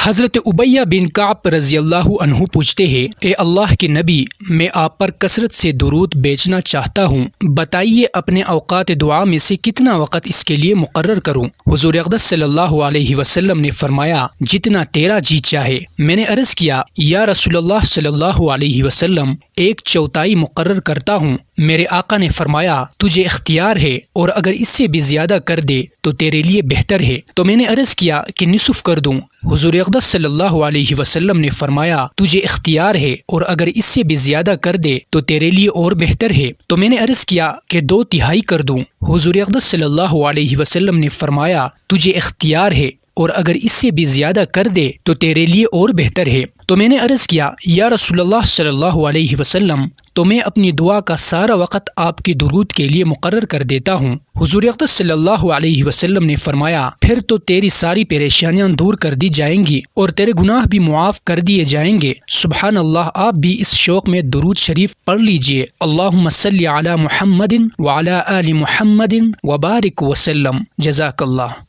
حضرت ابیہ بن کعب رضی اللہ عنہ پوچھتے ہیں، اے اللہ کے نبی، میں آپ پر کثرت سے درود بیچنا چاہتا ہوں، بتائیے اپنے اوقات دعا میں سے کتنا وقت اس کے لیے مقرر کروں؟ حضور اقدس صلی اللہ علیہ وسلم نے فرمایا، جتنا تیرا جی چاہے۔ میں نے عرض کیا، یا رسول اللہ صلی اللہ علیہ وسلم، 1/4 مقرر کرتا ہوں۔ میرے آقا نے فرمایا، تجھے اختیار ہے، اور اگر اس سے بھی زیادہ کر دے تو تیرے لیے بہتر ہے۔ تو میں نے عرض کیا کہ نصف کر دوں؟ حضور اقدس صلی اللہ علیہ وسلم نے فرمایا، تجھے اختیار ہے، اور اگر اس سے بھی زیادہ کر دے تو تیرے لیے اور بہتر ہے۔ تو میں نے عرض کیا کہ 2/3 کر دوں؟ حضور اقدس صلی اللہ علیہ وسلم نے فرمایا، تجھے اختیار ہے، اور اگر اس سے بھی زیادہ کر دے تو تیرے لیے اور بہتر ہے۔ تو میں نے عرض کیا، یا رسول اللہ صلی اللہ علیہ وسلم، تو میں اپنی دعا کا سارا وقت آپ کی درود کے لیے مقرر کر دیتا ہوں۔ حضور اقدس صلی اللہ علیہ وسلم نے فرمایا، پھر تو تیری ساری پریشانیاں دور کر دی جائیں گی اور تیرے گناہ بھی معاف کر دیے جائیں گے۔ سبحان اللہ۔ آپ بھی اس شوق میں درود شریف پڑھ لیجئے۔ اللہم صلی علی محمد وعلی آل محمد وبارک وسلم۔ جزاک اللہ۔